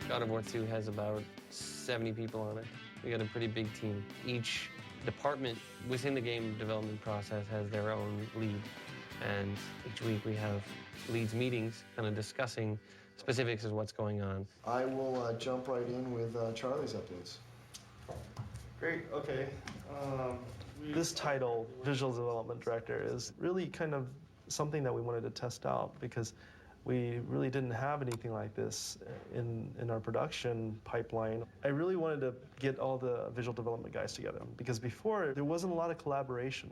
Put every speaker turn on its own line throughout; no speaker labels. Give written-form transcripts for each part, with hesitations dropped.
God of War 2 has about 70 people on it. We got a pretty big team. Each department within the game development process has their own lead. And each week we have leads meetings kind of discussing specifics of what's going on.
I will jump right in with Charlie's updates.
Great, okay. This title, Visual Development Director, is really kind of something that we wanted to test out because we really didn't have anything like this in our production pipeline. I really wanted to get all the visual development guys together because before there wasn't a lot of collaboration.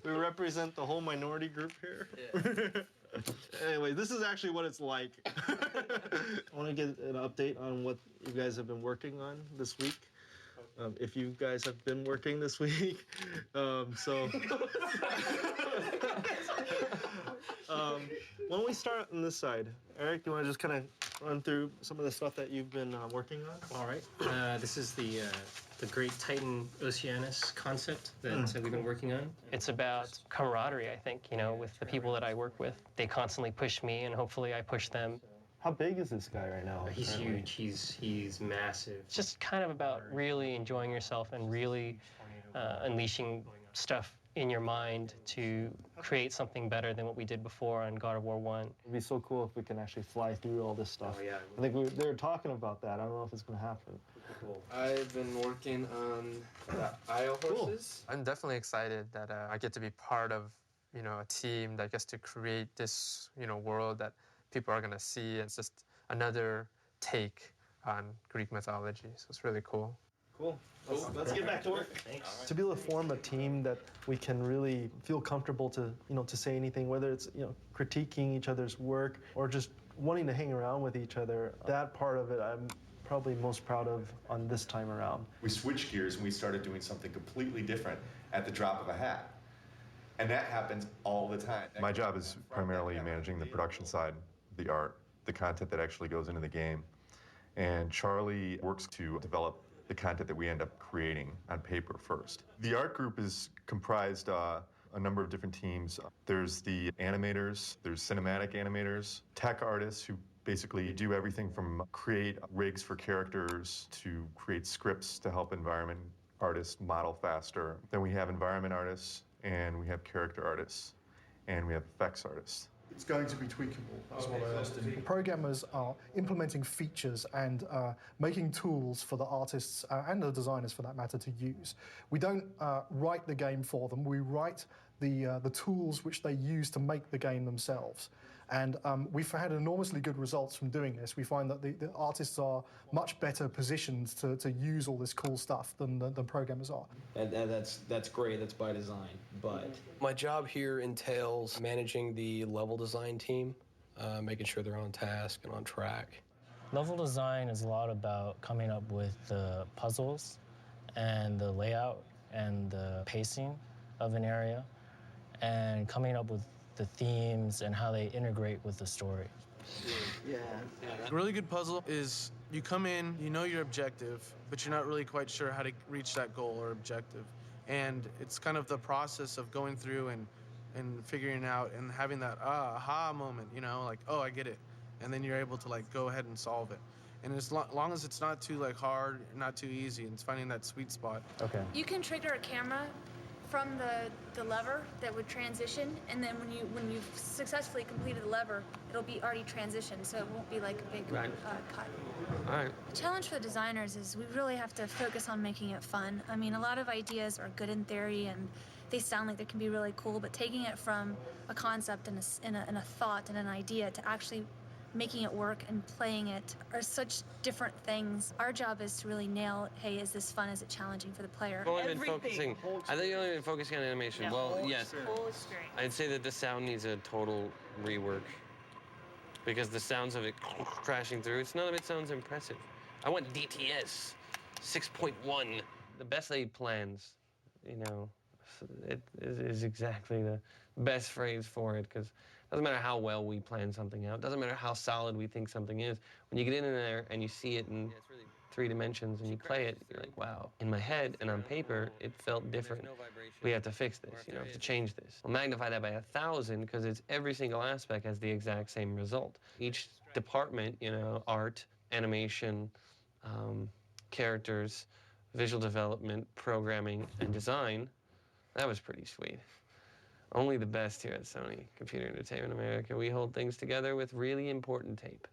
We represent the whole minority group here. Yeah. Anyway, this is actually what it's like. I want to get an update on what you guys have been working on this week. If you guys have been working this week. Why don't we start on this side? Eric, do you want to just kind of run through some of the stuff that you've been working on?
All right. This is the Great Titan Oceanus concept that we've been working on. It's about camaraderie, I think, you know, with the people that I work with. They constantly push me, and hopefully I push them.
How big is this guy right now?
He's huge. He's massive. It's just kind of about really enjoying yourself and really unleashing stuff in your mind to create something better than what we did before on God of War 1.
It'd be so cool if we can actually fly through all this stuff.
Oh, yeah.
I think they were talking about that. I don't know if it's going to happen.
Cool.
I've been working on the Isle horses.
I'm definitely excited that I get to be part of, you know, a team that gets to create this, you know, world that people are going to see. It's just another take on Greek mythology, so it's really cool.
Cool. Let's get back to work. Thanks. To be able to form a team that we can really feel comfortable to, you know, to say anything, whether it's, you know, critiquing each other's work or just wanting to hang around with each other, that part of it I'm probably most proud of on this time around.
We switched gears and we started doing something completely different at the drop of a hat. And that happens all the time.
My job is primarily managing the production side, the art, the content that actually goes into the game. And Charlie works to develop the content that we end up creating on paper first. The art group is comprised a number of different teams. There's the animators, there's cinematic animators, tech artists who basically do everything from create rigs for characters to create scripts to help environment artists model faster. Then we have environment artists, and we have character artists, and we have effects artists.
It's going to be tweakable, that's what I asked him.
Programmers are implementing features and making tools for the artists and the designers, for that matter, to use. We don't write the game for them. We write the tools which they use to make the game themselves. And we've had enormously good results from doing this. We find that the artists are much better positioned to use all this cool stuff than programmers are.
And that's great, that's by design, but...
My job here entails managing the level design team, making sure they're on task and on track.
Level design is a lot about coming up with the puzzles and the layout and the pacing of an area and coming up with the themes and how they integrate with the story.
Yeah.
A really good puzzle is you come in, you know your objective, but you're not really quite sure how to reach that goal or objective. And it's kind of the process of going through and figuring out and having that aha moment, you know, like, oh, I get it. And then you're able to like go ahead and solve it. And as long as it's not too like hard, not too easy, and it's finding that sweet spot.
Okay.
You can trigger a camera from the lever that would transition, and then when you've successfully completed the lever, it'll be already transitioned, so it won't be like a big cut.
All right.
The challenge for the designers is we really have to focus on making it fun. I mean, a lot of ideas are good in theory, and they sound like they can be really cool, but taking it from a concept and a thought and an idea to actually making it work and playing it are such different things. Our job is to really nail, hey, is this fun? Is it challenging for the player?
I think you've only been focusing on animation.
Yeah.
Well, yes.
Whole experience.
I'd say that the sound needs a total rework because the sounds of it crashing through, none of it sounds impressive. I want DTS 6.1. The best laid plans, you know, it is exactly the best phrase for it, because it doesn't matter how well we plan something out, doesn't matter how solid we think something is. When you get in there and you see it in 3 dimensions and you play it, you're like, wow. In my head and on paper, it felt different. We have to fix this, you know, we have to change this. We'll magnify that by 1,000 because it's every single aspect has the exact same result. Each department, you know, art, animation, characters, visual development, programming, and design. That was pretty sweet. Only the best here at Sony Computer Entertainment America. We hold things together with really important tape.